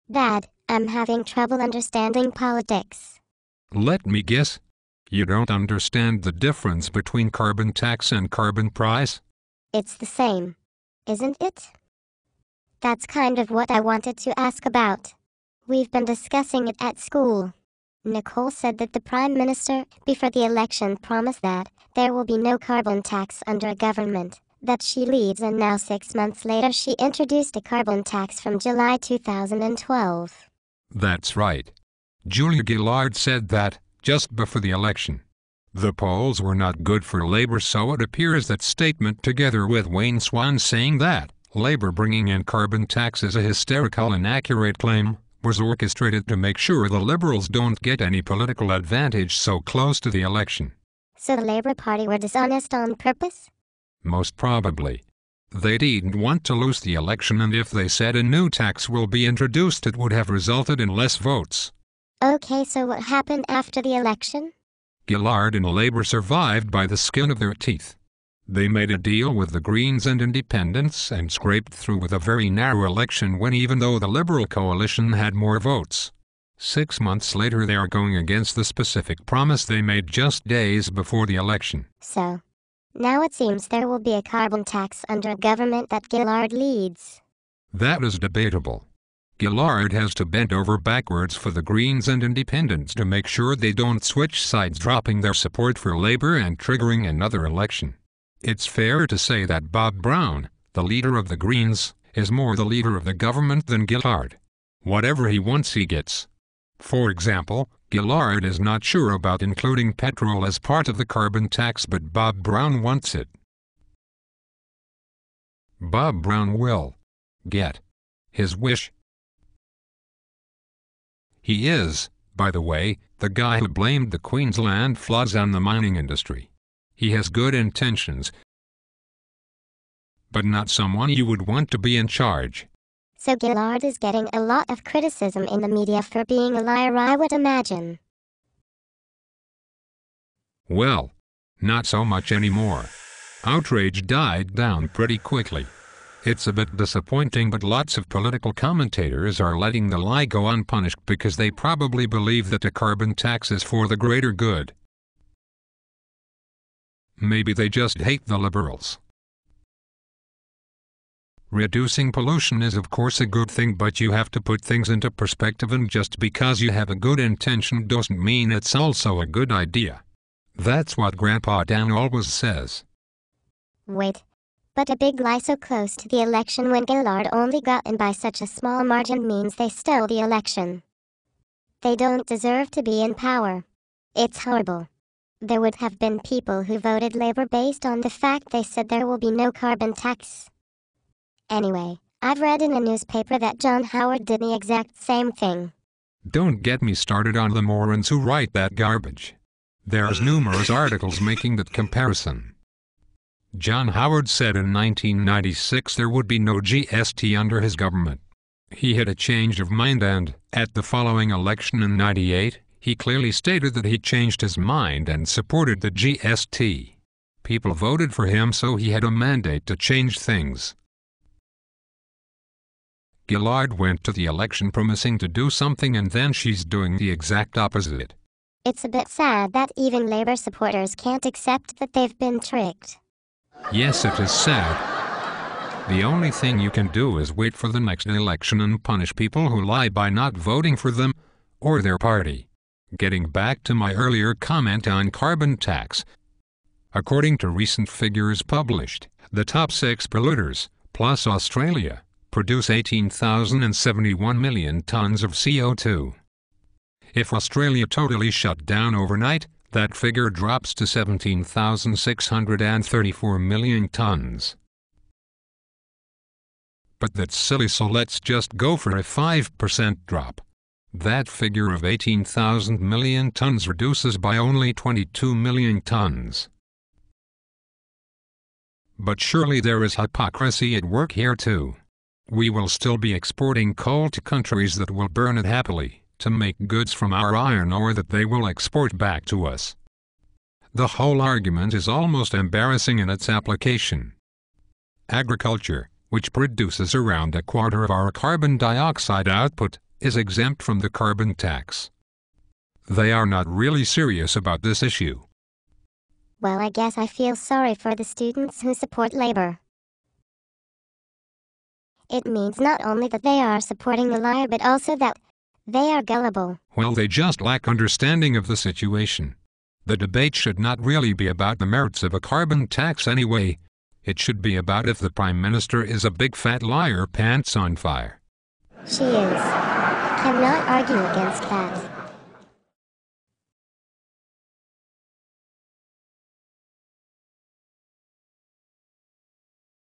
Dad, I'm having trouble understanding politics. Let me guess. You don't understand the difference between carbon tax and carbon price? It's the same, isn't it? That's kind of what I wanted to ask about. We've been discussing it at school. Nicole said that the Prime Minister, before the election, promised that there will be no carbon tax under a government that she leads, and now 6 months later she introduced a carbon tax from July 2012. That's right. Julia Gillard said that just before the election. The polls were not good for Labour, so it appears that statement, together with Wayne Swan saying that Labour bringing in carbon tax is a hysterical, inaccurate claim, was orchestrated to make sure the Liberals don't get any political advantage so close to the election. So the Labour Party were dishonest on purpose? Most probably. They didn't want to lose the election, and if they said a new tax will be introduced, it would have resulted in less votes. Okay, so what happened after the election? Gillard and Labour survived by the skin of their teeth. They made a deal with the Greens and Independents and scraped through with a very narrow election win, even though the Liberal coalition had more votes. 6 months later they are going against the specific promise they made just days before the election. So, now it seems there will be a carbon tax under a government that Gillard leads. That is debatable. Gillard has to bend over backwards for the Greens and Independents to make sure they don't switch sides, dropping their support for Labour and triggering another election. It's fair to say that Bob Brown, the leader of the Greens, is more the leader of the government than Gillard. Whatever he wants he gets. For example, Gillard is not sure about including petrol as part of the carbon tax, but Bob Brown wants it. Bob Brown will get his wish. He is, by the way, the guy who blamed the Queensland floods on the mining industry. He has good intentions, but not someone you would want to be in charge. So Gillard is getting a lot of criticism in the media for being a liar, I would imagine. Well, not so much anymore. Outrage died down pretty quickly. It's a bit disappointing, but lots of political commentators are letting the lie go unpunished because they probably believe that a carbon tax is for the greater good. Maybe they just hate the Liberals. Reducing pollution is of course a good thing, but you have to put things into perspective, and just because you have a good intention doesn't mean it's also a good idea. That's what Grandpa Dan always says. Wait, but a big lie so close to the election when Gillard only got in by such a small margin means they stole the election. They don't deserve to be in power. It's horrible. There would have been people who voted Labour based on the fact they said there will be no carbon tax. Anyway, I've read in a newspaper that John Howard did the exact same thing. Don't get me started on the morons who write that garbage. There's numerous articles making that comparison. John Howard said in 1996 there would be no GST under his government. He had a change of mind, and, at the following election in '98, he clearly stated that he changed his mind and supported the GST. People voted for him, so he had a mandate to change things. Gillard went to the election promising to do something, and then she's doing the exact opposite. It's a bit sad that even Labour supporters can't accept that they've been tricked. Yes, it is sad. The only thing you can do is wait for the next election and punish people who lie by not voting for them or their party. Getting back to my earlier comment on carbon tax. According to recent figures published, the top 6 polluters, plus Australia, produce 18,071 million tons of CO2. If Australia totally shut down overnight, that figure drops to 17,634 million tons. But that's silly, so let's just go for a 5% drop. That figure of 18,000 million tons reduces by only 22 million tons. But surely there is hypocrisy at work here too. We will still be exporting coal to countries that will burn it happily to make goods from our iron ore that they will export back to us. The whole argument is almost embarrassing in its application. Agriculture, which produces around a quarter of our carbon dioxide output, is exempt from the carbon tax. They are not really serious about this issue. Well, I guess I feel sorry for the students who support labor. It means not only that they are supporting the liar, but also that they are gullible. Well, they just lack understanding of the situation. The debate should not really be about the merits of a carbon tax anyway. It should be about if the Prime Minister is a big fat liar pants on fire. She is. Cannot argue against that.